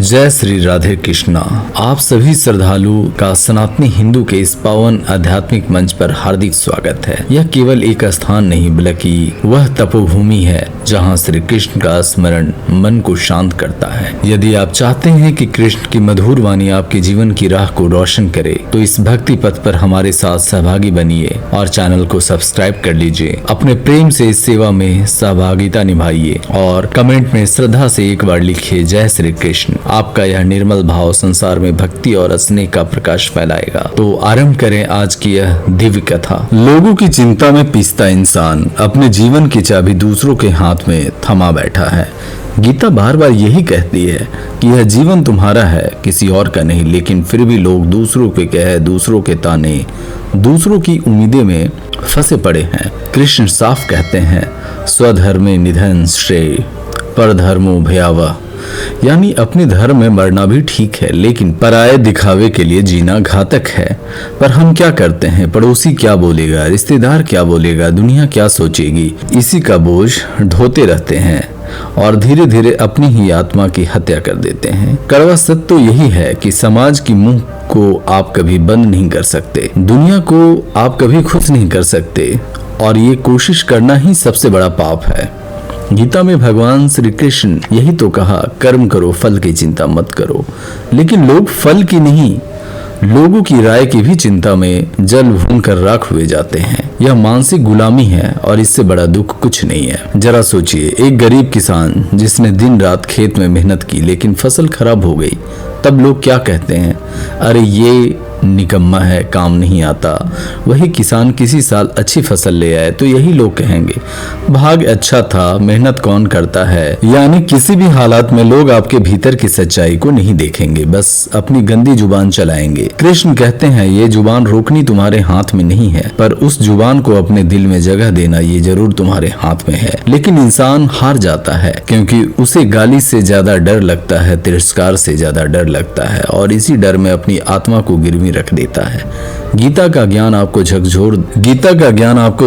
जय श्री राधे कृष्णा। आप सभी श्रद्धालु का सनातनी हिंदू के इस पावन आध्यात्मिक मंच पर हार्दिक स्वागत है। यह केवल एक स्थान नहीं बल्कि वह तपोभूमि है जहां श्री कृष्ण का स्मरण मन को शांत करता है। यदि आप चाहते हैं कि कृष्ण की मधुर वाणी आपके जीवन की राह को रोशन करे तो इस भक्ति पथ पर हमारे साथ सहभागी बनिए और चैनल को सब्सक्राइब कर लीजिए। अपने प्रेम से इस सेवा में सहभागिता निभाइए और कमेंट में श्रद्धा से एक बार लिखिए जय श्री कृष्ण। आपका यह निर्मल भाव संसार में भक्ति और स्नेह का प्रकाश फैलाएगा। तो आरंभ करें आज की यह दिव्य कथा। लोगों की चिंता में पिसता इंसान अपने जीवन की चाबी दूसरों के हाथ में थमा बैठा है। गीता बार बार यही कहती है कि यह जीवन तुम्हारा है, किसी और का नहीं, लेकिन फिर भी लोग दूसरों के कहे, दूसरों के ताने, दूसरों की उम्मीदें में फंसे पड़े हैं। कृष्ण साफ कहते हैं, स्वधर्मे निधन श्रेय परधर्मो भयावह, यानी अपने धर्म में मरना भी ठीक है लेकिन पराये दिखावे के लिए जीना घातक है। पर हम क्या करते हैं, पड़ोसी क्या बोलेगा, रिश्तेदार क्या बोलेगा, दुनिया क्या सोचेगी, इसी का बोझ ढोते रहते हैं और धीरे धीरे अपनी ही आत्मा की हत्या कर देते हैं। कड़वा सत्य तो यही है कि समाज की मुंह को आप कभी बंद नहीं कर सकते, दुनिया को आप कभी खुश नहीं कर सकते और ये कोशिश करना ही सबसे बड़ा पाप है। गीता में भगवान श्री कृष्ण यही तो कहा, कर्म करो फल की चिंता मत करो। लेकिन लोग फल की नहीं, लोगों की राय की भी चिंता में जल भून कर राख हुए जाते हैं। यह मानसिक गुलामी है और इससे बड़ा दुख कुछ नहीं है। जरा सोचिए, एक गरीब किसान जिसने दिन रात खेत में मेहनत की लेकिन फसल खराब हो गई, तब लोग क्या कहते हैं, अरे ये निकम्मा है, काम नहीं आता। वही किसान किसी साल अच्छी फसल ले आए तो यही लोग कहेंगे, भाग अच्छा था, मेहनत कौन करता है। यानी किसी भी हालात में लोग आपके भीतर की सच्चाई को नहीं देखेंगे, बस अपनी गंदी जुबान चलाएंगे। कृष्ण कहते हैं, ये जुबान रोकनी तुम्हारे हाथ में नहीं है, पर उस जुबान को अपने दिल में जगह देना ये जरूर तुम्हारे हाथ में है। लेकिन इंसान हार जाता है क्योंकि उसे गाली से ज्यादा डर लगता है, तिरस्कार से ज्यादा डर लगता है और इसी डर में अपनी आत्मा को गिरवी रख देता है। गीता का ज्ञान आपको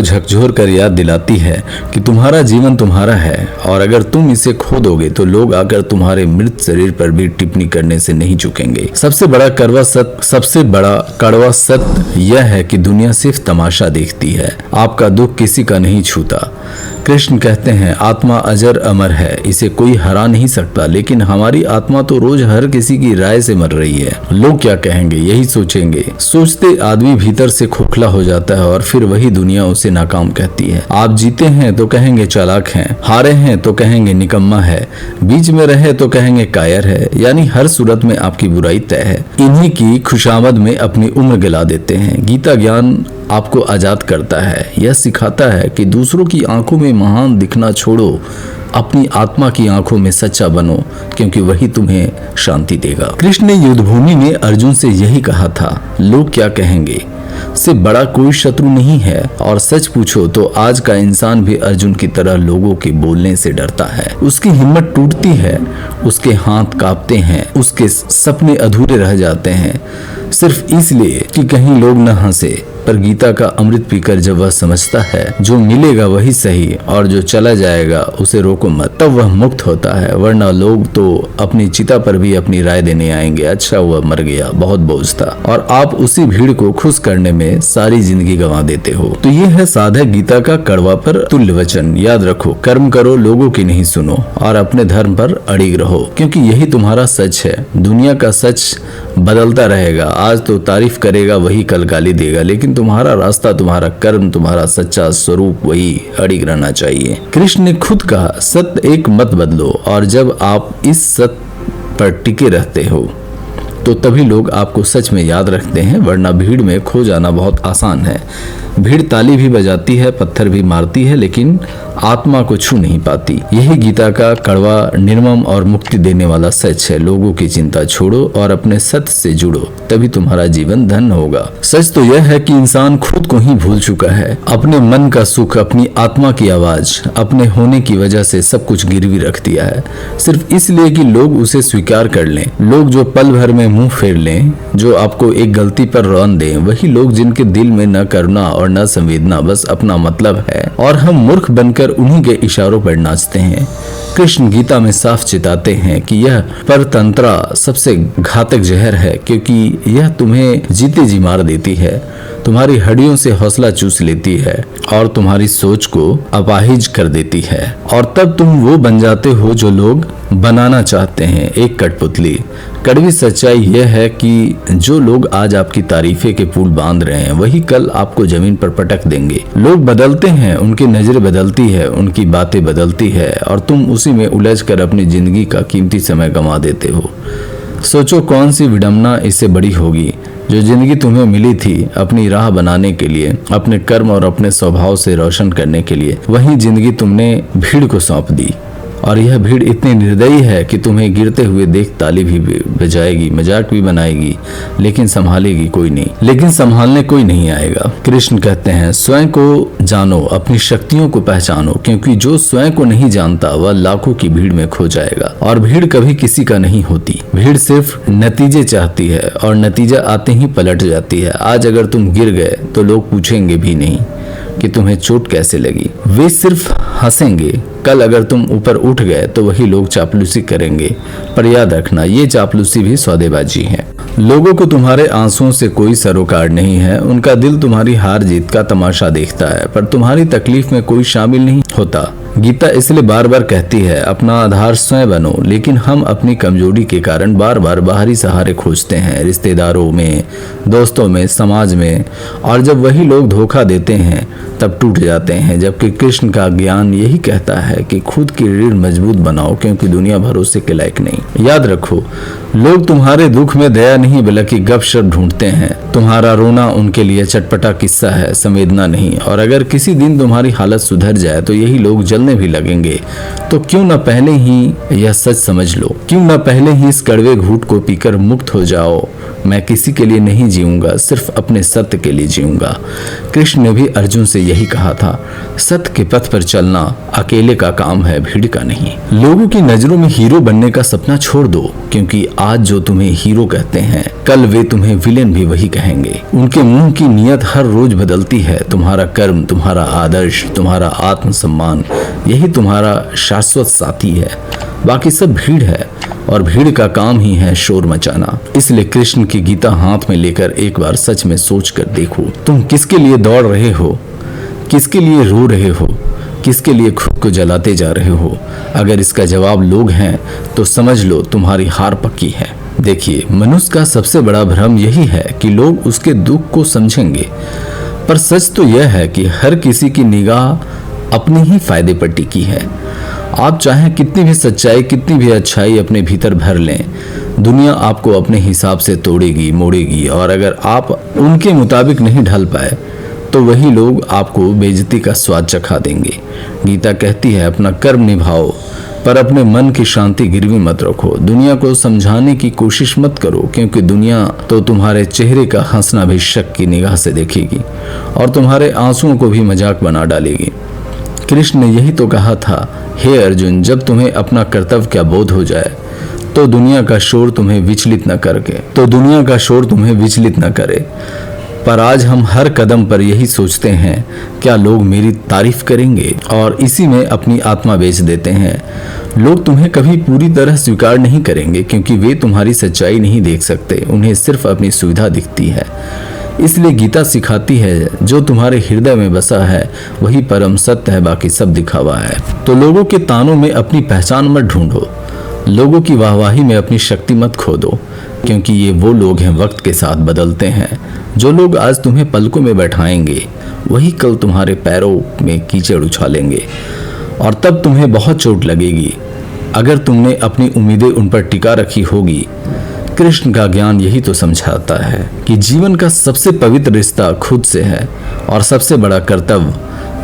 झकझोर कर याद दिलाती है कि तुम्हारा जीवन तुम्हारा है और अगर तुम इसे खो दोगे तो लोग आकर तुम्हारे मृत शरीर पर भी टिप्पणी करने से नहीं चूकेंगे। सबसे बड़ा कड़वा सत्य यह है कि दुनिया सिर्फ तमाशा देखती है, आपका दुख किसी का नहीं छूता। कृष्ण कहते हैं, आत्मा अजर अमर है, इसे कोई हरा नहीं सकता। लेकिन हमारी आत्मा तो रोज हर किसी की राय से मर रही है। लोग क्या कहेंगे यही सोचेंगे। सोचते आदमी भीतर से खोखला हो जाता है और फिर वही दुनिया उसे नाकाम कहती है। आप जीते हैं तो कहेंगे चालाक हैं, हारे हैं तो कहेंगे निकम्मा है, बीच में रहे तो कहेंगे कायर है। यानी हर सूरत में आपकी बुराई तय है। इन्हीं की खुशामद में अपनी उम्र गिला देते हैं। गीता ज्ञान आपको आजाद करता है, यह सिखाता है कि दूसरों की आंखों में महान दिखना छोड़ो, अपनी आत्मा की आंखों में सच्चा बनो, क्योंकि वही तुम्हें शांति देगा। कृष्ण ने युद्ध भूमि में अर्जुन से यही कहा था, लोग क्या कहेंगे से बड़ा कोई शत्रु नहीं है। और सच पूछो तो आज का इंसान भी अर्जुन की तरह लोगों के बोलने से डरता है। उसकी हिम्मत टूटती है, उसके हाथ कांपते हैं, उसके सपने अधूरे रह जाते हैं सिर्फ इसलिए कि कहीं लोग न हंसे। पर गीता का अमृत पीकर जब वह समझता है जो मिलेगा वही सही और जो चला जाएगा उसे रोको मत, तब वह मुक्त होता है। वरना लोग तो अपनी चिता पर भी अपनी राय देने आएंगे, अच्छा हुआ मर गया, बहुत बोझ था, और आप उसी भीड़ को खुश करने में सारी जिंदगी गंवा देते हो। तो ये है साधक गीता का कड़वा पर तुल्य वचन। याद रखो, कर्म करो, लोगों की नहीं सुनो और अपने धर्म पर अड़िग रहो, क्योंकि यही तुम्हारा सच है। दुनिया का सच बदलता रहेगा, आज तो तारीफ करेगा वही कल गाली देगा, लेकिन तुम्हारा रास्ता, तुम्हारा कर्म, तुम्हारा सच्चा स्वरूप वही अड़िग रहना चाहिए। कृष्ण ने खुद कहा, सत्य एक मत बदलो, और जब आप इस सत्य पर टिके रहते हो तो तभी लोग आपको सच में याद रखते हैं, वरना भीड़ में खो जाना बहुत आसान है। भीड़ ताली भी बजाती है, पत्थर भी मारती है, लेकिन आत्मा को छू नहीं पाती। यही गीता का कड़वा, निर्मम और मुक्ति देने वाला सच है। लोगों की चिंता छोड़ो और अपने सत्य से जुड़ो, तभी तुम्हारा जीवन धन्य होगा। सच तो यह है कि इंसान खुद को ही भूल चुका है। अपने मन का सुख, अपनी आत्मा की आवाज, अपने होने की वजह से सब कुछ गिरवी रख दिया है, सिर्फ इसलिए कि लोग उसे स्वीकार कर लें। लोग जो पल भर में मुंह फेर लें, जो आपको एक गलती पर रौन दें, वही लोग जिनके दिल में न करुणा और न संवेदना, बस अपना मतलब है, और हम मूर्ख बनकर उन्हीं के इशारों पर नाचते हैं। कृष्ण गीता में साफ चिताते हैं कि यह परतंत्रा सबसे घातक जहर है, क्योंकि यह तुम्हें जीते जी मार देती है, तुम्हारी हड्डियों से हौसला चूस लेती है और तुम्हारी सोच को अपाहिज कर देती है, और तब तुम वो बन जाते हो जो लोग बनाना चाहते हैं, एक कठपुतली। कड़वी सच्चाई यह है कि जो लोग आज आपकी तारीफे के पुल बांध रहे हैं वही कल आपको जमीन पर पटक देंगे। लोग बदलते हैं, उनकी नजरें बदलती है, उनकी बातें बदलती है, और तुम उसी में उलझ कर अपनी जिंदगी का कीमती समय गंवा देते हो। सोचो कौन सी विडंबना इससे बड़ी होगी। जो जिंदगी तुम्हें मिली थी अपनी राह बनाने के लिए, अपने कर्म और अपने स्वभाव से रोशन करने के लिए, वही जिंदगी तुमने भीड़ को सौंप दी। और यह भीड़ इतनी निर्दयी है कि तुम्हें गिरते हुए देख ताली भी बजाएगी, मजाक भी बनाएगी, लेकिन संभालेगी कोई नहीं, लेकिन संभालने कोई नहीं आएगा। कृष्ण कहते हैं, स्वयं को जानो, अपनी शक्तियों को पहचानो, क्योंकि जो स्वयं को नहीं जानता वह लाखों की भीड़ में खो जाएगा। और भीड़ कभी किसी का नहीं होती। भीड़ सिर्फ नतीजे चाहती है और नतीजा आते ही पलट जाती है। आज अगर तुम गिर गए तो लोग पूछेंगे भी नहीं कि तुम्हें चोट कैसे लगी, वे सिर्फ हंसेंगे। कल अगर तुम ऊपर उठ गए तो वही लोग चापलूसी करेंगे, पर याद रखना ये चापलूसी भी सौदेबाजी है। लोगों को तुम्हारे आंसुओं से कोई सरोकार नहीं है, उनका दिल तुम्हारी हार जीत का तमाशा देखता है, पर तुम्हारी तकलीफ में कोई शामिल नहीं होता। गीता इसलिए बार बार कहती है, अपना आधार स्वयं बनो, लेकिन हम अपनी कमजोरी के कारण बार बार बाहरी सहारे खोजते हैं, रिश्तेदारों में, दोस्तों में, समाज में, और जब वही लोग धोखा देते हैं तब टूट जाते हैं। जबकि कृष्ण का ज्ञान यही कहता है कि खुद की रीढ़ मजबूत बनाओ, क्योंकि दुनिया भरोसे के लायक नहीं। याद रखो, लोग तुम्हारे दुख में दया नहीं बल्कि गपशप ढूंढते हैं। तुम्हारा रोना उनके लिए चटपटा किस्सा है, संवेदना नहीं। और अगर किसी दिन तुम्हारी हालत सुधर जाए तो यही लोग जलने भी लगेंगे। तो क्यों न पहले ही यह सच समझ लो, क्यों न पहले ही इस कड़वे घूंट को पीकर मुक्त हो जाओ। मैं किसी के लिए नहीं जीऊंगा, सिर्फ अपने सत्य के लिए जीऊंगा। कृष्ण ने भी अर्जुन से यही कहा था, सत्य के पथ पर चलना अकेले का काम है, भीड़ का नहीं। लोगों की नजरों में हीरो बनने का सपना छोड़ दो, क्योंकि आज जो तुम्हें हीरो कहते हैं कल वे तुम्हें विलेन भी वही कहेंगे। उनके मुंह की नियत हर रोज बदलती है। तुम्हारा कर्म, तुम्हारा आदर्श, तुम्हारा आत्मसम्मान, यही तुम्हारा शाश्वत साथी है। बाकी सब भीड़ है, और भीड़ का काम ही है शोर मचाना। इसलिए कृष्ण की गीता हाथ में लेकर एक बार सच में सोच कर देखो, तुम किसके लिए दौड़ रहे हो, किसके लिए रो रहे हो, किसके लिए खुद को जलाते जा रहे हो। अगर इसका जवाब लोग हैं तो समझ लो तुम्हारी हार पक्की है। देखिए, मनुष्य का सबसे बड़ा भ्रम यही है कि लोग उसके दुख को समझेंगे, पर सच तो यह है कि हर किसी की निगाह अपने ही फायदे पर टिकी है। आप चाहें कितनी भी सच्चाई, कितनी भी अच्छाई अपने भीतर भर लें, दुनिया आपको अपने हिसाब से तोड़ेगी, मोड़ेगी, और अगर आप उनके मुताबिक नहीं ढल पाए तो वही लोग आपको बेइज्जती का स्वाद चखा देंगे। गीता कहती है, अपना कर्म निभाओ, पर अपने मन की शांति गिरवी मत रखो। दुनिया को समझाने की कोशिश मत करो, क्योंकि दुनिया तो तुम्हारे चेहरे का हंसना भी शक की निगाह से देखेगी और तुम्हारे आंसुओं को भी मजाक बना डालेगी। कृष्ण ने यही तो कहा था, हे अर्जुन, जब तुम्हें अपना कर्तव्य का बोध हो जाए तो दुनिया का शोर तुम्हें विचलित न करे। पर आज हम हर कदम पर यही सोचते हैं, क्या लोग मेरी तारीफ करेंगे, और इसी में अपनी आत्मा बेच देते हैं। लोग तुम्हें कभी पूरी तरह स्वीकार नहीं करेंगे, क्योंकि वे तुम्हारी सच्चाई नहीं देख सकते, उन्हें सिर्फ अपनी सुविधा दिखती है। इसलिए गीता सिखाती है, जो तुम्हारे हृदय में बसा है वही परम सत्य है, बाकी सब दिखावा है। तो लोगों के तानों में अपनी पहचान मत ढूंढो, लोगों की वाहवाही में अपनी शक्ति मत खो दो, क्योंकि ये वो लोग हैं वक्त के साथ बदलते हैं। जो लोग आज तुम्हें पलकों में बैठाएंगे वही कल तुम्हारे पैरों में कीचड़ उछालेंगे, और तब तुम्हें बहुत चोट लगेगी अगर तुमने अपनी उम्मीदें उन पर टिका रखी होगी। कृष्ण का ज्ञान यही तो समझाता है कि जीवन का सबसे पवित्र रिश्ता खुद से है, और सबसे बड़ा कर्तव्य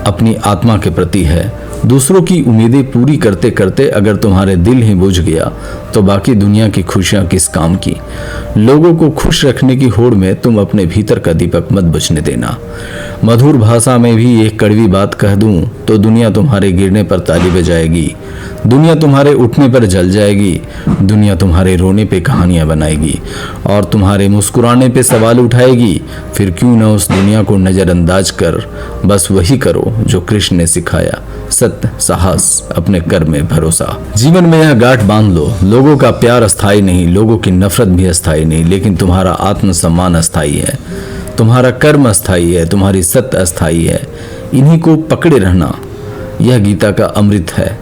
अपनी आत्मा के प्रति है। दूसरों की उम्मीदें पूरी करते करते अगर तुम्हारे दिल ही बुझ गया तो बाकी दुनिया की खुशियां किस काम की। लोगों को खुश रखने की होड़ में तुम अपने भीतर का दीपक मत बुझने देना। मधुर भाषा में भी एक कड़वी बात कह दूं तो दुनिया तुम्हारे गिरने पर ताली बजाएगी, दुनिया तुम्हारे उठने पर जल जाएगी, दुनिया तुम्हारे रोने पे कहानियां बनाएगी और तुम्हारे मुस्कुराने पे सवाल उठाएगी। फिर क्यों न उस दुनिया को नजरअंदाज कर बस वही करो जो कृष्ण ने सिखाया, सत्य सत्य, साहस, अपने कर्म में भरोसा। जीवन में यह गांठ बांध लो, लोगों का प्यार अस्थायी नहीं, लोगों की नफरत भी अस्थायी नहीं, लेकिन तुम्हारा आत्मसम्मान अस्थायी है, तुम्हारा कर्म अस्थायी है, तुम्हारी सत्य अस्थायी है। इन्हीं को पकड़े रहना, यह गीता का अमृत है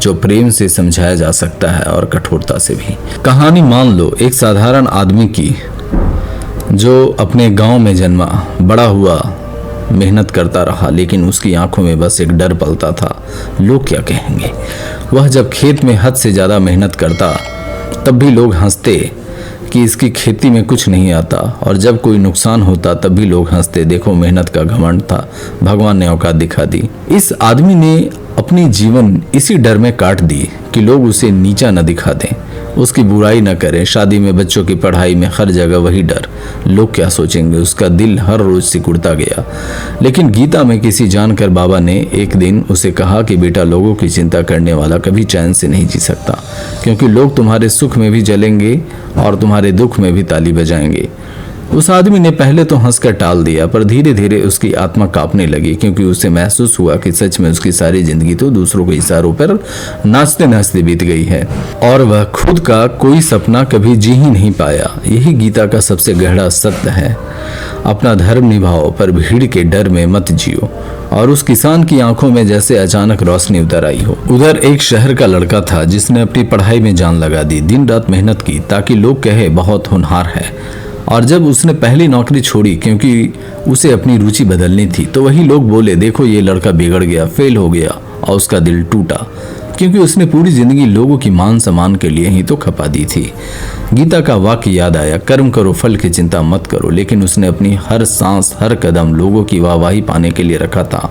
जो प्रेम से समझाया जा सकता है और कठोरता से भी। कहानी मान लो एक साधारण आदमी की जो अपने गांव में जन्मा, बड़ा हुआ, मेहनत करता रहा, लेकिन उसकी आंखों में बस एक डर पलता था, लोग क्या कहेंगे। वह जब खेत में हद से ज़्यादा मेहनत करता तब भी लोग हंसते कि इसकी खेती में कुछ नहीं आता, और जब कोई नुकसान होता तब भी लोग हंसते, देखो मेहनत का घमंड था, भगवान ने औकात दिखा दी। इस आदमी ने अपनी जीवन इसी डर में काट दी कि लोग उसे नीचा न दिखा दें, उसकी बुराई न करें। शादी में, बच्चों की पढ़ाई में, हर जगह वही डर, लोग क्या सोचेंगे। उसका दिल हर रोज सिकुड़ता गया। लेकिन गीता में किसी जानकर बाबा ने एक दिन उसे कहा कि बेटा, लोगों की चिंता करने वाला कभी चैन से नहीं जी सकता, क्योंकि लोग तुम्हारे सुख में भी जलेंगे और तुम्हारे दुख में भी ताली बजाएंगे। उस आदमी ने पहले तो हंसकर टाल दिया, पर धीरे धीरे उसकी आत्मा कांपने लगी, क्योंकि उसे महसूस हुआ कि सच में उसकी सारी जिंदगी तो दूसरों के इशारों पर नाचते नाचते बीत गई है, और वह खुद का कोई सपना कभी जी ही नहीं पाया। यही गीता का सबसे गहरा सत्य है। अपना धर्म निभाओ, पर भीड़ के डर में मत जियो। और उस किसान की आंखों में जैसे अचानक रोशनी उतर आई हो। उधर एक शहर का लड़का था जिसने अपनी पढ़ाई में जान लगा दी, दिन रात मेहनत की ताकि लोग कहे बहुत होनहार है। और जब उसने पहली नौकरी छोड़ी क्योंकि उसे अपनी रुचि बदलनी थी, तो वही लोग बोले, देखो ये लड़का बिगड़ गया, फेल हो गया, और उसका दिल टूटा, क्योंकि उसने पूरी जिंदगी लोगों की मान सम्मान के लिए ही तो खपा दी थी। गीता का वाक्य याद आया, कर्म करो, फल की चिंता मत करो। लेकिन उसने अपनी हर सांस, हर कदम लोगों की वाहवाही पाने के लिए रखा था,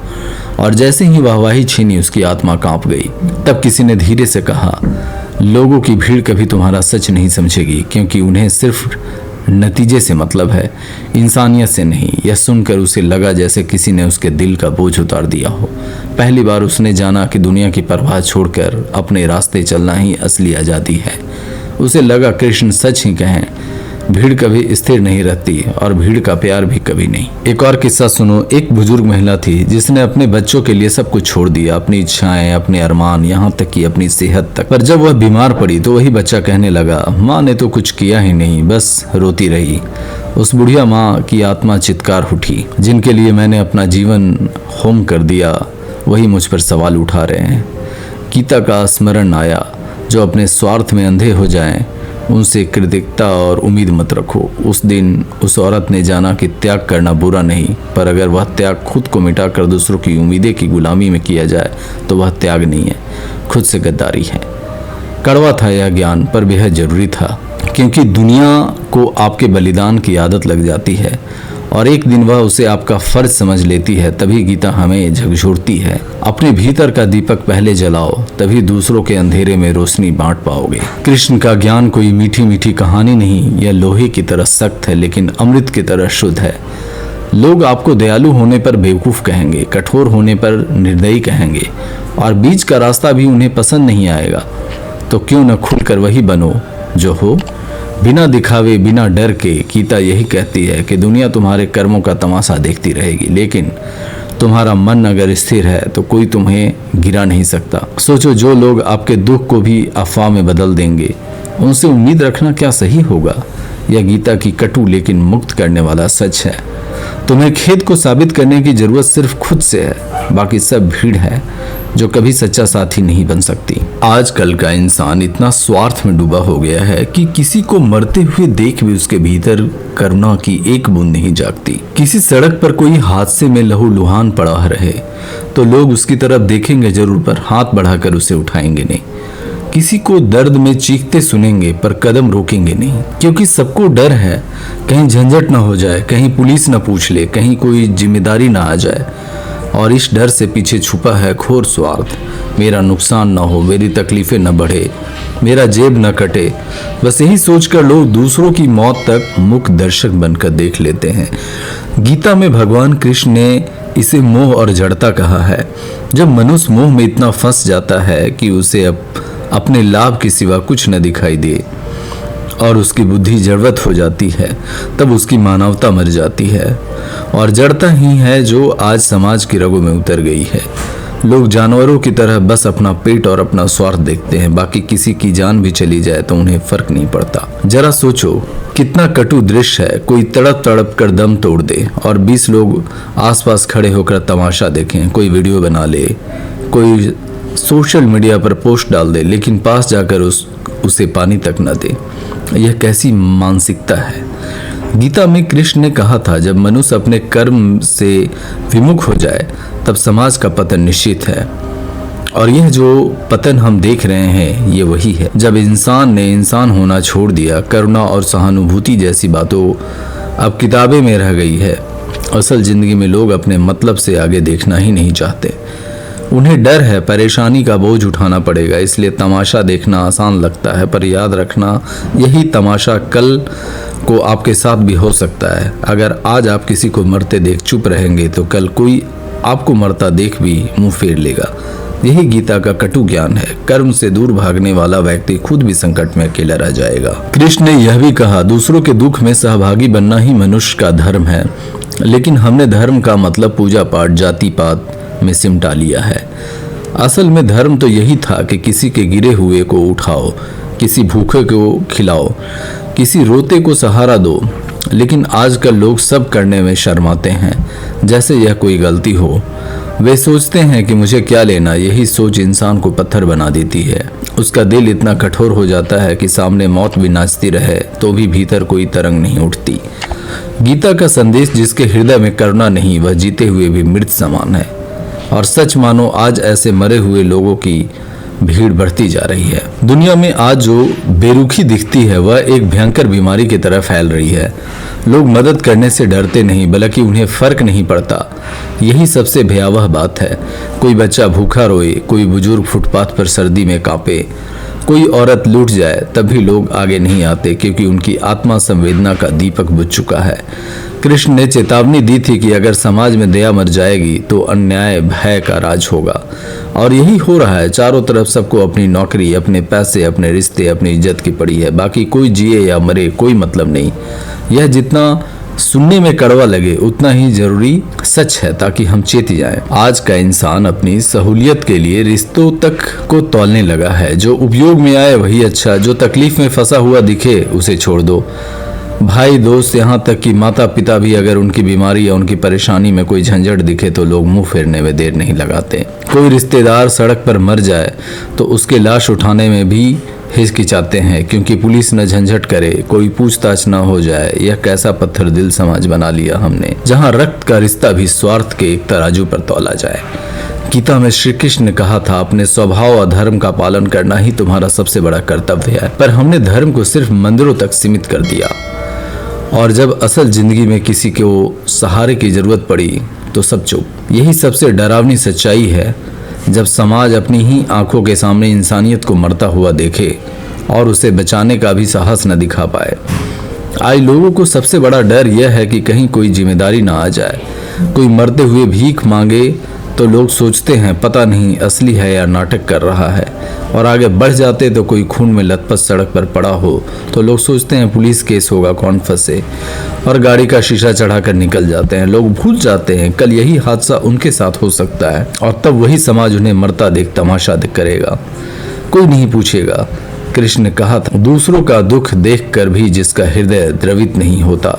और जैसे ही वाहवाही छीनी उसकी आत्मा कांप गई। तब किसी ने धीरे से कहा, लोगों की भीड़ कभी तुम्हारा सच नहीं समझेगी, क्योंकि उन्हें सिर्फ नतीजे से मतलब है, इंसानियत से नहीं। यह सुनकर उसे लगा जैसे किसी ने उसके दिल का बोझ उतार दिया हो। पहली बार उसने जाना कि दुनिया की परवाह छोड़कर अपने रास्ते चलना ही असली आज़ादी है। उसे लगा कृष्ण सच ही कहें, भीड़ कभी स्थिर नहीं रहती, और भीड़ का प्यार भी कभी नहीं। एक और किस्सा सुनो। एक बुजुर्ग महिला थी जिसने अपने बच्चों के लिए सब कुछ छोड़ दिया, अपनी इच्छाएं, अपने अरमान, यहाँ तक कि अपनी सेहत तक। पर जब वह बीमार पड़ी तो वही बच्चा कहने लगा, माँ ने तो कुछ किया ही नहीं, बस रोती रही। उस बुढ़िया माँ की आत्मा चित्कार उठी, जिनके लिए मैंने अपना जीवन होम कर दिया, वही मुझ पर सवाल उठा रहे हैं। गीता का स्मरण आया, जो अपने स्वार्थ में अंधे हो जाएं उनसे कृतज्ञता और उम्मीद मत रखो। उस दिन उस औरत ने जाना कि त्याग करना बुरा नहीं, पर अगर वह त्याग खुद को मिटाकर दूसरों की उम्मीदें की गुलामी में किया जाए तो वह त्याग नहीं है, खुद से गद्दारी है। कड़वा था यह ज्ञान, पर बेहद जरूरी था, क्योंकि दुनिया को आपके बलिदान की आदत लग जाती है और एक दिन वह उसे आपका फर्ज समझ लेती है। तभी गीता हमें झकझोरती है, अपने भीतर का दीपक पहले जलाओ, तभी दूसरों के अंधेरे में रोशनी बांट पाओगे। कृष्ण का ज्ञान कोई मीठी मीठी कहानी नहीं, यह लोहे की तरह सख्त है लेकिन अमृत की तरह शुद्ध है। लोग आपको दयालु होने पर बेवकूफ़ कहेंगे, कठोर होने पर निर्दयी कहेंगे, और बीच का रास्ता भी उन्हें पसंद नहीं आएगा। तो क्यों न खुलकर वही बनो जो हो, बिना दिखावे, बिना डर के। गीता यही कहती है कि दुनिया तुम्हारे कर्मों का तमाशा देखती रहेगी, लेकिन तुम्हारा मन अगर स्थिर है तो कोई तुम्हें गिरा नहीं सकता। सोचो, जो लोग आपके दुख को भी अफवाह में बदल देंगे, उनसे उम्मीद रखना क्या सही होगा? यह गीता की कटु लेकिन मुक्त करने वाला सच है। तुम्हें खेद को साबित करने की जरूरत सिर्फ खुद से है, बाकी सब भीड़ है जो कभी सच्चा साथी नहीं बन सकती। आजकल का इंसान इतना स्वार्थ में डूबा हो गया है कि किसी को मरते हुए देख भी उसके भीतर करुणा की एक बूंद नहीं जागती। किसी सड़क पर कोई हादसे में लहूलुहान पड़ा रहे तो लोग उसकी तरफ देखेंगे जरूर, पर हाथ बढ़ाकर उसे उठाएंगे नहीं। किसी को दर्द में चीखते सुनेंगे पर कदम रोकेंगे नहीं, क्योंकि सबको डर है कहीं झंझट ना हो जाए, कहीं पुलिस ना पूछ ले, कहीं कोई जिम्मेदारी ना आ जाए। और इस डर से पीछे छुपा है घोर स्वार्थ। मेरा नुकसान ना हो, मेरी तकलीफें न बढ़े, मेरा जेब न कटे। बस यही सोचकर लोग दूसरों की मौत तक मूक दर्शक बनकर देख लेते हैं। गीता में भगवान कृष्ण ने इसे मोह और जड़ता कहा है। जब मनुष्य मोह में इतना फंस जाता है कि उसे अपने लाभ के सिवा कुछ न दिखाई दे और उसकी बुद्धि जड़वत हो जाती है, तब उसकी मानवता मर जाती है। और जड़ता ही है जो आज समाज की रगों में उतर गई है। लोग जानवरों की तरह बस अपना पेट और अपना स्वार्थ देखते हैं, बाकी किसी की जान भी चली जाए तो उन्हें फर्क नहीं पड़ता। जरा सोचो कितना कटु दृश्य है, कोई तड़प तड़प कर दम तोड़ दे और 20 लोग आसपास खड़े होकर तमाशा देखें, कोई वीडियो बना ले, कोई सोशल मीडिया पर पोस्ट डाल दे, लेकिन पास जाकर उसे पानी तक न दे। यह कैसी मानसिकता है। गीता में कृष्ण ने कहा था, जब मनुष्य अपने कर्म से विमुख हो जाए तब समाज का पतन निश्चित है। और यह जो पतन हम देख रहे हैं ये वही है, जब इंसान ने इंसान होना छोड़ दिया। करुणा और सहानुभूति जैसी बातों अब किताबें में रह गई है। असल जिंदगी में लोग अपने मतलब से आगे देखना ही नहीं चाहते। उन्हें डर है परेशानी का बोझ उठाना पड़ेगा, इसलिए तमाशा देखना आसान लगता है। पर याद रखना, यही तमाशा कल को आपके साथ भी हो सकता है। अगर आज आप किसी को मरते देख चुप रहेंगे तो कल कोई आपको मरता देख भी मुंह फेर लेगा। यही गीता का कटु ज्ञान है। कर्म से दूर भागने वाला व्यक्ति खुद भी संकट में अकेला रह जाएगा। कृष्ण ने यह भी कहा, दूसरों के दुख में सहभागी बनना ही मनुष्य का धर्म है। लेकिन हमने धर्म का मतलब पूजा पाठ, जाति पात में सिमटा लिया है। असल में धर्म तो यही था कि किसी के गिरे हुए को उठाओ, किसी भूखे को खिलाओ, किसी रोते को सहारा दो। लेकिन आजकल लोग सब करने में शर्माते हैं, जैसे यह कोई गलती हो। वे सोचते हैं कि मुझे क्या लेना। यही सोच इंसान को पत्थर बना देती है। उसका दिल इतना कठोर हो जाता है कि सामने मौत भी नाचती रहे तो भी भीतर कोई तरंग नहीं उठती। गीता का संदेश, जिसके हृदय में करुणा नहीं, वह जीते हुए भी मृत समान है। और सच मानो आज ऐसे मरे हुए लोगों की भीड़ बढ़ती जा रही है। दुनिया में आज जो बेरुखी दिखती है वह एक भयंकर बीमारी की तरह फैल रही है। लोग मदद करने से डरते नहीं, बल्कि उन्हें फर्क नहीं पड़ता। यही सबसे भयावह बात है। कोई बच्चा भूखा रोए, कोई बुजुर्ग फुटपाथ पर सर्दी में कांपे, कोई औरत लूट जाए, तब भी लोग आगे नहीं आते, क्योंकि उनकी आत्मा संवेदना का दीपक बुझ चुका है। कृष्ण ने चेतावनी दी थी कि अगर समाज में दया मर जाएगी तो अन्याय भय का राज होगा। और यही हो रहा है। चारों तरफ सबको अपनी नौकरी, अपने पैसे, अपने रिश्ते, अपनी इज्जत की पड़ी है। बाकी कोई जिए या मरे कोई मतलब नहीं। यह जितना सुनने में कड़वा लगे उतना ही जरूरी सच है, ताकि हम चेत जाएं। आज का इंसान अपनी सहूलियत के लिए रिश्तों तक को तौलने लगा है। जो उपयोग में आए वही अच्छा, जो तकलीफ में फंसा हुआ दिखे उसे छोड़ दो। भाई, दोस्त, यहाँ तक कि माता पिता भी अगर उनकी बीमारी या उनकी परेशानी में कोई झंझट दिखे तो लोग मुंह फेरने में देर नहीं लगाते। कोई रिश्तेदार सड़क पर मर जाए तो उसके लाश उठाने में भी हिचकिचाते हैं, क्योंकि पुलिस न झंझट करे, कोई पूछताछ न हो जाए। यह कैसा पत्थर दिल समाज बना लिया हमने, जहाँ रक्त का रिश्ता भी स्वार्थ के एक तराजू पर तौला जाए। गीता में श्री कृष्ण ने कहा था, अपने स्वभाव और धर्म का पालन करना ही तुम्हारा सबसे बड़ा कर्तव्य है। पर हमने धर्म को सिर्फ मंदिरों तक सीमित कर दिया। और जब असल जिंदगी में किसी को सहारे की जरूरत पड़ी तो सब चुप। यही सबसे डरावनी सच्चाई है, जब समाज अपनी ही आंखों के सामने इंसानियत को मरता हुआ देखे और उसे बचाने का भी साहस न दिखा पाए। आज लोगों को सबसे बड़ा डर यह है कि कहीं कोई जिम्मेदारी ना आ जाए। कोई मरते हुए भीख मांगे तो लोग सोचते हैं पता नहीं असली है या नाटक कर रहा है, और आगे बढ़ जाते तो कोई खून में लथपथ सड़क पर पड़ा हो तो लोग सोचते हैं पुलिस केस होगा, कौन फंसे, और गाड़ी का शीशा चढ़ाकर निकल जाते हैं। लोग भूल जाते हैं कल यही हादसा उनके साथ हो सकता है, और तब वही समाज उन्हें मरता देख तमाशा करेगा, कोई नहीं पूछेगा। कृष्ण ने कहा था, दूसरों का दुख देखकर भी जिसका हृदय द्रवित नहीं होता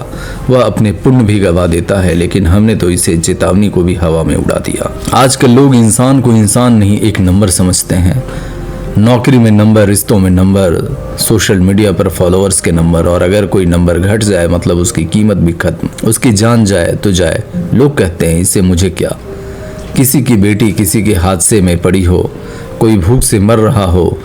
वह अपने पुण्य भी गवा देता है। लेकिन हमने तो इसे चेतावनी को भी हवा में उड़ा दिया। आजकल लोग इंसान को इंसान नहीं एक नंबर समझते हैं। नौकरी में नंबर, रिश्तों में नंबर, सोशल मीडिया पर फॉलोअर्स के नंबर, और अगर कोई नंबर घट जाए मतलब उसकी कीमत भी खत्म, उसकी जान जाए तो जाए। लोग कहते हैं इससे मुझे क्या। किसी की बेटी किसी के हादसे में पड़ी हो, कोई भूख से मर रहा हो,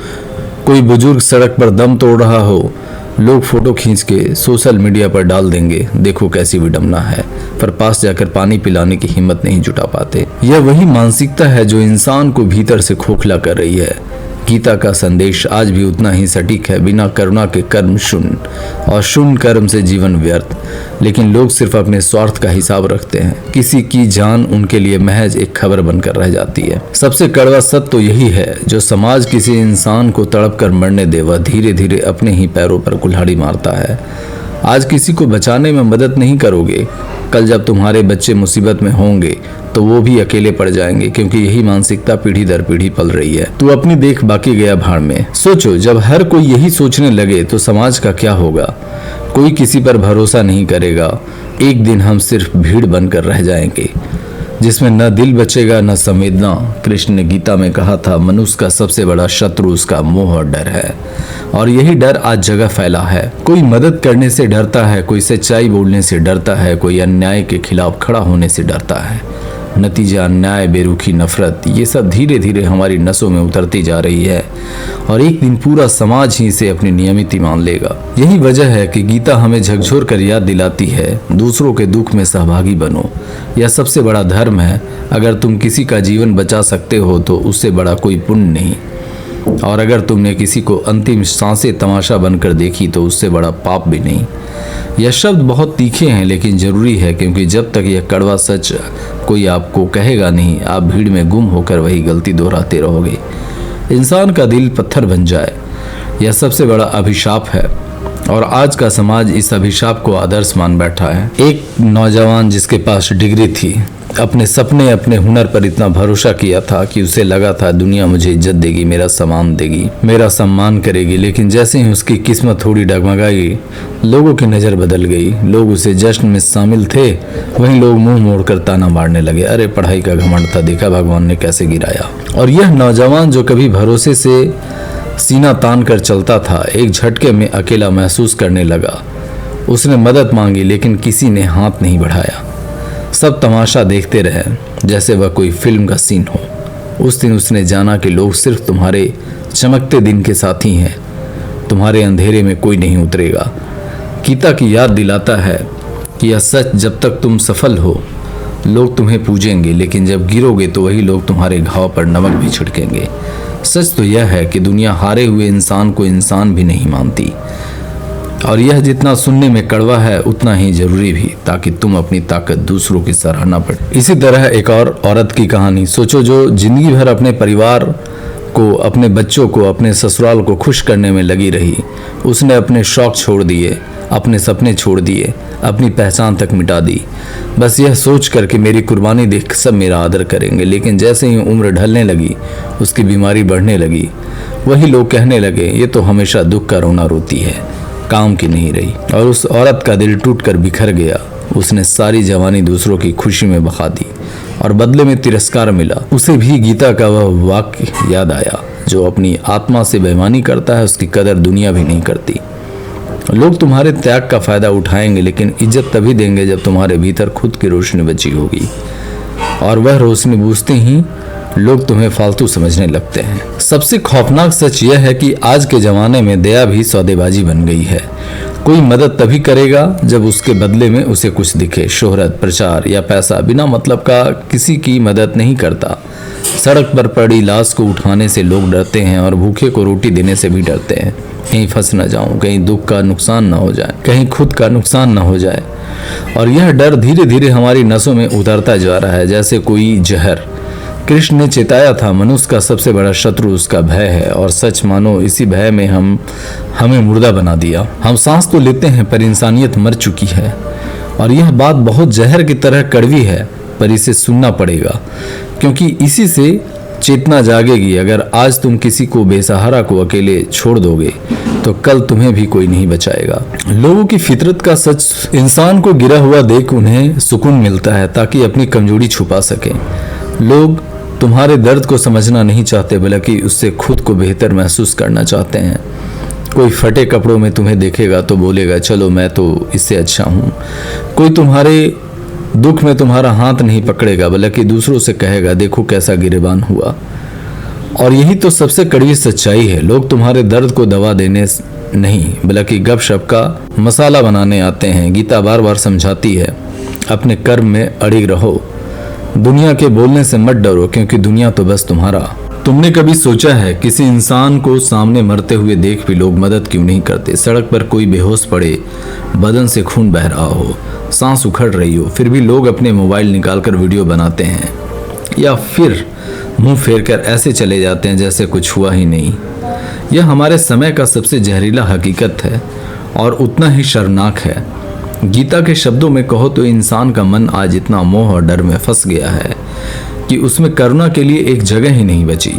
कोई बुजुर्ग सड़क पर दम तोड़ रहा हो, लोग फोटो खींच के सोशल मीडिया पर डाल देंगे, देखो कैसी विडंबना है, पर पास जाकर पानी पिलाने की हिम्मत नहीं जुटा पाते। यह वही मानसिकता है जो इंसान को भीतर से खोखला कर रही है। गीता का संदेश आज भी उतना ही सटीक है, बिना करुणा के कर्म शून्य, और शून्य कर्म से जीवन व्यर्थ। लेकिन लोग सिर्फ अपने स्वार्थ का हिसाब रखते हैं। किसी की जान उनके लिए महज एक खबर बनकर रह जाती है। सबसे कड़वा सत्य तो यही है, जो समाज किसी इंसान को तड़प कर मरने दे वह धीरे धीरे अपने ही पैरों पर कुल्हाड़ी मारता है। आज किसी को बचाने में मदद नहीं करोगे, कल जब तुम्हारे बच्चे मुसीबत में होंगे तो तो वो भी अकेले पड़ जाएंगे, क्योंकि यही मानसिकता पीढ़ी दर पीढ़ी पल रही है। तू अपनी देख, बाकी गया भाड़ में। सोचो, जब हर कोई यही सोचने लगे तो समाज का क्या होगा? कोई किसी पर भरोसा नहीं करेगा। एक दिन हम सिर्फ भीड़ बनकर रह जाएंगे, जिसमें न दिल बचेगा न संवेदना। कृष्ण ने गीता में कहा था, मनुष्य का सबसे बड़ा शत्रु उसका मोह और डर है, और यही डर आज जगह फैला है। कोई मदद करने से डरता है, कोई सच्चाई बोलने से डरता है, कोई अन्याय के खिलाफ खड़ा होने से डरता है। नतीजा अन्याय, बेरुखी, नफरत, ये सब धीरे धीरे हमारी नसों में उतरती जा रही है, और एक दिन पूरा समाज ही इसे अपनी नियमिति मान लेगा। यही वजह है कि गीता हमें झकझोर कर याद दिलाती है, दूसरों के दुख में सहभागी बनो। यह सबसे बड़ा धर्म है। अगर तुम किसी का जीवन बचा सकते हो तो उससे बड़ा कोई पुण्य नहीं, और अगर तुमने किसी को अंतिम सांसें तमाशा बनकर देखी तो उससे बड़ा पाप भी नहीं। यह शब्द बहुत तीखे हैं, लेकिन जरूरी है, क्योंकि जब तक यह कड़वा सच कोई आपको कहेगा नहीं, आप भीड़ में गुम होकर वही गलती दोहराते रहोगे। इंसान का दिल पत्थर बन जाए, यह सबसे बड़ा अभिशाप है, और आज का समाज इस अभिशाप को आदर्श मान बैठा है। एक नौजवान जिसके पास डिग्री थी, अपने सपने, अपने हुनर पर इतना भरोसा किया था कि उसे लगा था दुनिया मुझे इज्जत देगी, मेरा सामान देगी, मेरा सम्मान करेगी। लेकिन जैसे ही उसकी किस्मत थोड़ी डगमगाई, लोगों की नज़र बदल गई। लोग उसे जश्न में शामिल थे, वहीं लोग मुंह मोड़कर ताना मारने लगे, अरे पढ़ाई का घमंड था, देखा भगवान ने कैसे गिराया। और यह नौजवान जो कभी भरोसे से सीना तान कर चलता था, एक झटके में अकेला महसूस करने लगा। उसने मदद मांगी, लेकिन किसी ने हाथ नहीं बढ़ाया। सब तमाशा देखते रहे, जैसे वह कोई फिल्म का सीन हो। उस दिन उसने जाना कि लोग सिर्फ तुम्हारे चमकते दिन के साथी हैं, तुम्हारे अंधेरे में कोई नहीं उतरेगा। गीता की याद दिलाता है कि यह सच, जब तक तुम सफल हो लोग तुम्हें पूजेंगे, लेकिन जब गिरोगे तो वही लोग तुम्हारे घाव पर नमक भी छिड़केंगे। सच तो यह है कि दुनिया हारे हुए इंसान को इंसान भी नहीं मानती, और यह जितना सुनने में कड़वा है उतना ही जरूरी भी, ताकि तुम अपनी ताकत दूसरों की सराहना पर। इसी तरह एक और औरत की कहानी सोचो, जो जिंदगी भर अपने परिवार को, अपने बच्चों को, अपने ससुराल को खुश करने में लगी रही। उसने अपने शौक छोड़ दिए, अपने सपने छोड़ दिए, अपनी पहचान तक मिटा दी, बस यह सोच कर कि मेरी कुर्बानी देख सब मेरा आदर करेंगे। लेकिन जैसे ही उम्र ढलने लगी, उसकी बीमारी बढ़ने लगी, वही लोग कहने लगे, ये तो हमेशा दुख का रोना रोती है, काम की नहीं रही। और उस औरत का दिल टूटकर बिखर गया। उसने सारी जवानी दूसरों की खुशी में बहा दी, और बदले में तिरस्कार मिला। उसे भी गीता का वह वाक्य याद आया, जो अपनी आत्मा से बेईमानी करता है उसकी कदर दुनिया भी नहीं करती। लोग तुम्हारे त्याग का फायदा उठाएंगे, लेकिन इज्जत तभी देंगे जब तुम्हारे भीतर खुद की रोशनी बची होगी, और वह रोशनी बूझते ही लोग तुम्हें फालतू समझने लगते हैं। सबसे खौफनाक सच यह है कि आज के जमाने में दया भी सौदेबाजी बन गई है। कोई मदद तभी करेगा जब उसके बदले में उसे कुछ दिखे, शोहरत, प्रचार या पैसा। बिना मतलब का किसी की मदद नहीं करता। सड़क पर पड़ी लाश को उठाने से लोग डरते हैं, और भूखे को रोटी देने से भी डरते हैं। कहीं फंस न जाऊं, कहीं दुख का नुकसान न हो जाए, कहीं खुद का नुकसान न हो जाए। और यह डर धीरे धीरे हमारी नसों में उतरता जा रहा है, जैसे कोई जहर। कृष्ण ने चेताया था, मनुष्य का सबसे बड़ा शत्रु उसका भय है, और सच मानो इसी भय में हमें मुर्दा बना दिया। हम सांस तो लेते हैं, पर इंसानियत मर चुकी है। और यह बात बहुत जहर की तरह कड़वी है, पर इसे सुनना पड़ेगा, क्योंकि इसी से चेतना जागेगी। अगर आज तुम किसी को बेसहारा को अकेले छोड़ दोगे, तो कल तुम्हें भी कोई नहीं बचाएगा। लोगों की फितरत का सच, इंसान को गिरा हुआ देख उन्हें सुकून मिलता है, ताकि अपनी कमजोरी छुपा सकें। लोग तुम्हारे दर्द को समझना नहीं चाहते, बल्कि उससे खुद को बेहतर महसूस करना चाहते हैं। कोई फटे कपड़ों में तुम्हें देखेगा तो बोलेगा, चलो मैं तो इससे अच्छा हूँ। कोई तुम्हारे दुख में तुम्हारा हाथ नहीं पकड़ेगा, बल्कि दूसरों से कहेगा, देखो कैसा गिरेबान हुआ। और यही तो सबसे कड़वी सच्चाई है। लोग तुम्हारे दर्द को दवा देने नहीं, बल्कि गपशप का मसाला बनाने आते हैं। गीता बार बार समझाती है, अपने कर्म में अड़िग रहो, दुनिया के बोलने से मत डरो, क्योंकि दुनिया तो बस तुम्हारा। तुमने कभी सोचा है, किसी इंसान को सामने मरते हुए देख भी लोग मदद क्यों नहीं करते? सड़क पर कोई बेहोश पड़े, बदन से खून बह रहा हो, सांस उखड़ रही हो, फिर भी लोग अपने मोबाइल निकालकर वीडियो बनाते हैं, या फिर मुंह फेर कर ऐसे चले जाते हैं जैसे कुछ हुआ ही नहीं। यह हमारे समय का सबसे जहरीला हकीकत है, और उतना ही शर्मनाक है। गीता के शब्दों में कहो तो इंसान का मन आज इतना मोह और डर में फंस गया है कि उसमें करुणा के लिए एक जगह ही नहीं बची।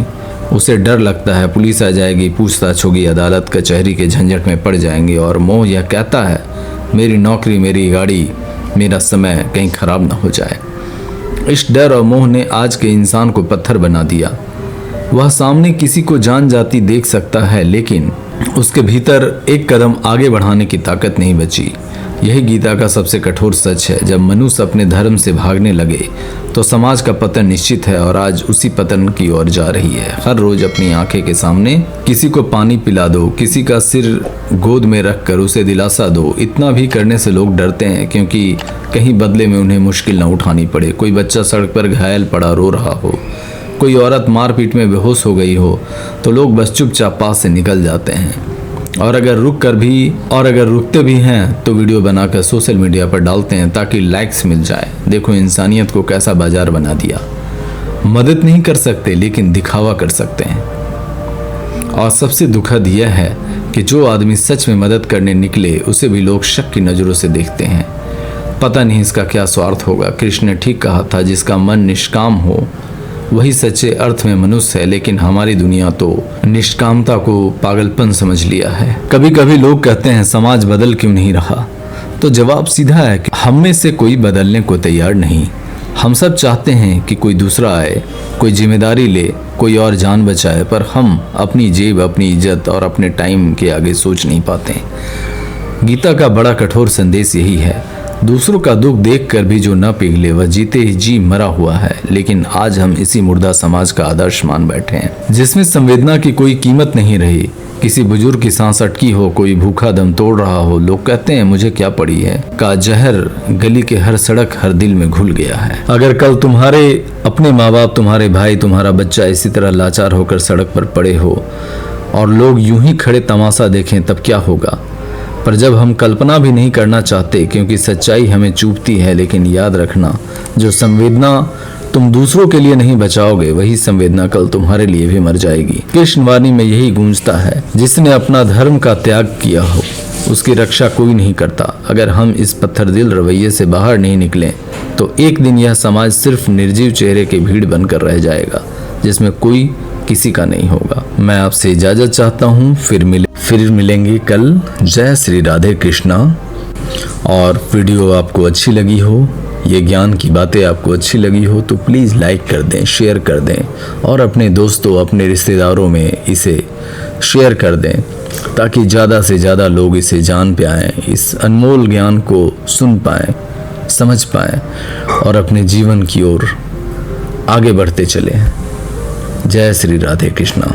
उसे डर लगता है पुलिस आ जाएगी, पूछताछ होगी, अदालत कचहरी के झंझट में पड़ जाएंगे। और मोह यह कहता है मेरी नौकरी, मेरी गाड़ी, मेरा समय कहीं खराब ना हो जाए। इस डर और मोह ने आज के इंसान को पत्थर बना दिया। वह सामने किसी को जान जाती देख सकता है, लेकिन उसके भीतर एक कदम आगे बढ़ाने की ताकत नहीं बची। यही गीता का सबसे कठोर सच है। जब मनुष्य अपने धर्म से भागने लगे तो समाज का पतन निश्चित है, और आज उसी पतन की ओर जा रही है। हर रोज अपनी आंखें के सामने किसी को पानी पिला दो, किसी का सिर गोद में रखकर उसे दिलासा दो। इतना भी करने से लोग डरते हैं, क्योंकि कहीं बदले में उन्हें मुश्किल न उठानी पड़े। कोई बच्चा सड़क पर घायल पड़ा रो रहा हो, कोई औरत मारपीट में बेहोश हो गई हो, तो लोग बस चुपचाप पास से निकल जाते हैं। और अगर रुकते भी हैं तो वीडियो बनाकर सोशल मीडिया पर डालते हैं ताकि लाइक्स मिल जाए। देखो इंसानियत को कैसा बाजार बना दिया। मदद नहीं कर सकते, लेकिन दिखावा कर सकते हैं। और सबसे दुखद यह है कि जो आदमी सच में मदद करने निकले उसे भी लोग शक की नज़रों से देखते हैं। पता नहीं इसका क्या स्वार्थ होगा। कृष्ण ने ठीक कहा था, जिसका मन निष्काम हो वही सच्चे अर्थ में मनुष्य है। लेकिन हमारी दुनिया तो निष्कामता को पागलपन समझ लिया है। कभी कभी लोग कहते हैं समाज बदल क्यों नहीं रहा, तो जवाब सीधा है कि हम में से कोई बदलने को तैयार नहीं। हम सब चाहते हैं कि कोई दूसरा आए, कोई जिम्मेदारी ले, कोई और जान बचाए, पर हम अपनी जेब, अपनी इज्जत और अपने टाइम के आगे सोच नहीं पाते। गीता का बड़ा कठोर संदेश यही है, दूसरों का दुख देखकर भी जो न पिघले वह जीते ही जी मरा हुआ है। लेकिन आज हम इसी मुर्दा समाज का आदर्श मान बैठे हैं, जिसमें संवेदना की कोई कीमत नहीं रही। किसी बुजुर्ग की सांस अटकी हो, कोई भूखा दम तोड़ रहा हो, लोग कहते हैं मुझे क्या पड़ी है। का जहर गली के हर सड़क, हर दिल में घुल गया है। अगर कल तुम्हारे अपने माँ बाप, तुम्हारे भाई, तुम्हारा बच्चा इसी तरह लाचार होकर सड़क पर पड़े हो और लोग यूं ही खड़े तमाशा देखें, तब क्या होगा। पर जब हम कल्पना भी नहीं करना चाहते, क्योंकि सच्चाई हमें चुभती है। लेकिन याद रखना, जो संवेदना तुम दूसरों के लिए नहीं बचाओगे, वही संवेदना कल तुम्हारे लिए भी मर जाएगी। कृष्णवाणी में यही गूंजता है, जिसने अपना धर्म का त्याग किया हो उसकी रक्षा कोई नहीं करता। अगर हम इस पत्थर दिल रवैये से बाहर नहीं निकले तो एक दिन यह समाज सिर्फ निर्जीव चेहरे की भीड़ बनकर रह जाएगा, जिसमें कोई किसी का नहीं होगा। मैं आपसे इजाजत चाहता हूँ, फिर मिलेंगे कल। जय श्री राधे कृष्णा। और वीडियो आपको अच्छी लगी हो, ये ज्ञान की बातें आपको अच्छी लगी हो तो प्लीज़ लाइक कर दें, शेयर कर दें और अपने दोस्तों, अपने रिश्तेदारों में इसे शेयर कर दें, ताकि ज़्यादा से ज़्यादा लोग इसे जान पाएँ, इस अनमोल ज्ञान को सुन पाएँ, समझ पाएँ और अपने जीवन की ओर आगे बढ़ते चलें। जय श्री राधे कृष्णा।